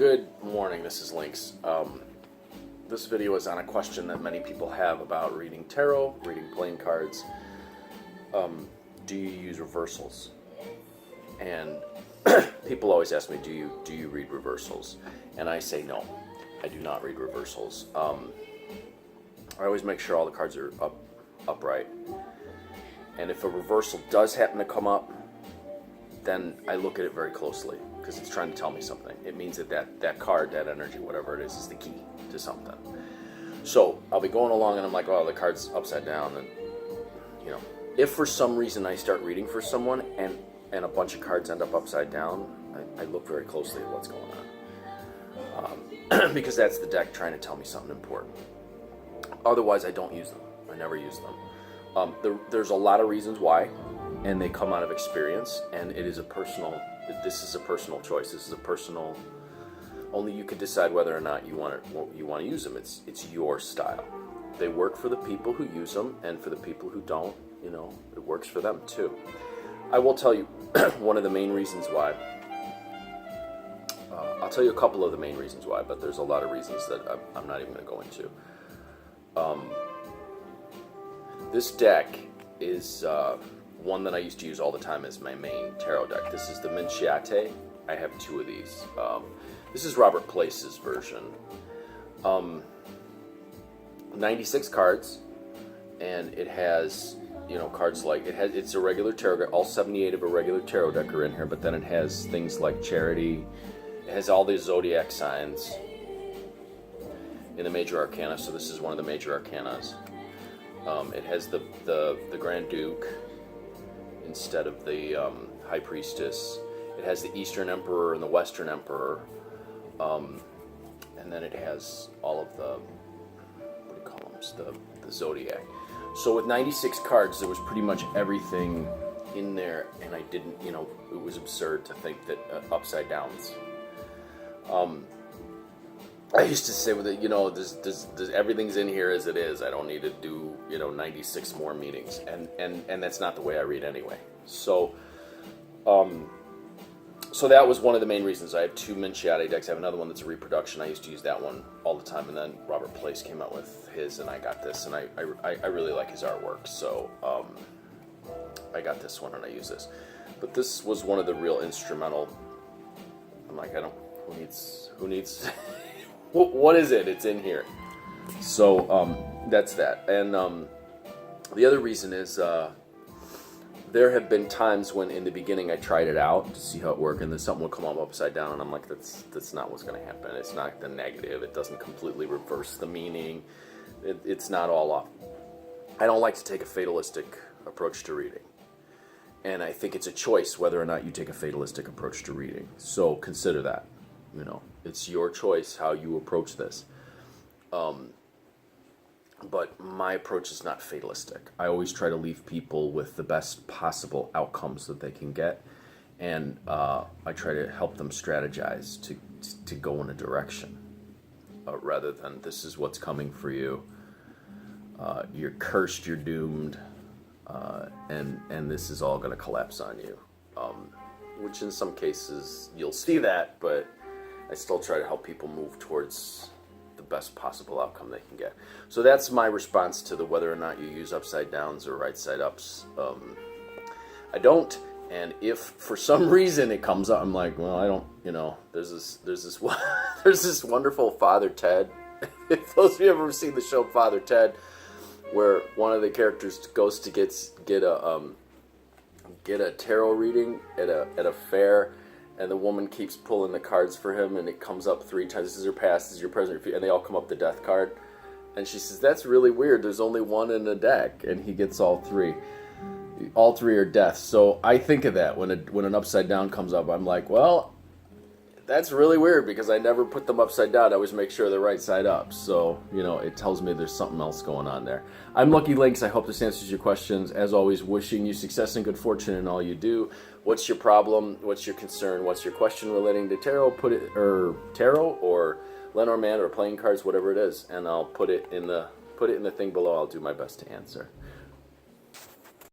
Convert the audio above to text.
Good morning, this is Lynx. This video is on a question that many people have about reading tarot, reading playing cards. Do you use reversals? And people always ask me, do you read reversals? And I say no, I do not read reversals. I always make sure all the cards are upright. And if a reversal does happen to come up, then I look at it very closely because it's trying to tell me something. It means that card, that energy, whatever it is the key to something. So I'll be going along and I'm like, oh, the card's upside down. And, if for some reason I start reading for someone and a bunch of cards end up upside down, I look very closely at what's going on. Because that's the deck trying to tell me something important. Otherwise, I don't use them. I never use them. There's a lot of reasons why, and they come out of experience, and this is a personal choice. This is a personal, only you can decide whether or not you want to use them. It's your style. They work for the people who use them, and for the people who don't, it works for them too. I will tell you one of the main reasons why. I'll tell you a couple of the main reasons why, but there's a lot of reasons that I'm not even going to go into. This deck is one that I used to use all the time as my main tarot deck. This is the Minchiate. I have two of these. This is Robert Place's version. 96 cards, and it has cards like it's a regular tarot deck. All 78 of a regular tarot deck are in here, but then it has things like Charity. It has all these zodiac signs in the major arcana. So this is one of the major arcanas. It has the Grand Duke instead of the High Priestess. It has the Eastern Emperor and the Western Emperor. And then it has all of the, the Zodiac. So with 96 cards, there was pretty much everything in there, and I didn't, it was absurd to think that upside downs. I used to say with it, there's everything's in here as it is. I don't need to do, 96 more meetings, and that's not the way I read anyway. So, so that was one of the main reasons. I have two Minchiate decks. I have another one that's a reproduction. I used to use that one all the time, and then Robert Place came out with his, and I got this, and I really like his artwork. So, I got this one, and I use this. But this was one of the real instrumental. I'm like, who needs? What is it? It's in here. So that's that. And the other reason is there have been times when in the beginning I tried it out to see how it worked, and then something would come up upside down, and I'm like, that's not what's going to happen. It's not the negative. It doesn't completely reverse the meaning. It's not all off. I don't like to take a fatalistic approach to reading. And I think it's a choice whether or not you take a fatalistic approach to reading. So consider that. It's your choice how you approach this. But my approach is not fatalistic. I always try to leave people with the best possible outcomes that they can get. And I try to help them strategize to go in a direction. Rather than this is what's coming for you. You're cursed, you're doomed. And this is all going to collapse on you. Which in some cases you'll see that, but I still try to help people move towards the best possible outcome they can get. So that's my response to the whether or not you use upside downs or right side ups. I don't, and if for some reason it comes up, I'm like, well, I don't. There's this wonderful Father Ted. If those of you have ever seen the show Father Ted, where one of the characters goes to get a tarot reading at a fair. And the woman keeps pulling the cards for him, and it comes up 3 times. This is her past, this is your present, and they all come up the death card. And she says, that's really weird. There's only one in the deck, and he gets all 3. All 3 are deaths. So I think of that when an upside down comes up. I'm like, well, that's really weird because I never put them upside down. I always make sure they're right side up. So, it tells me there's something else going on there. I'm Lucky Lynx. I hope this answers your questions. As always, wishing you success and good fortune in all you do. What's your problem? What's your concern? What's your question relating to tarot? Tarot or Lenormand or playing cards, whatever it is, and I'll put it in the thing below. I'll do my best to answer.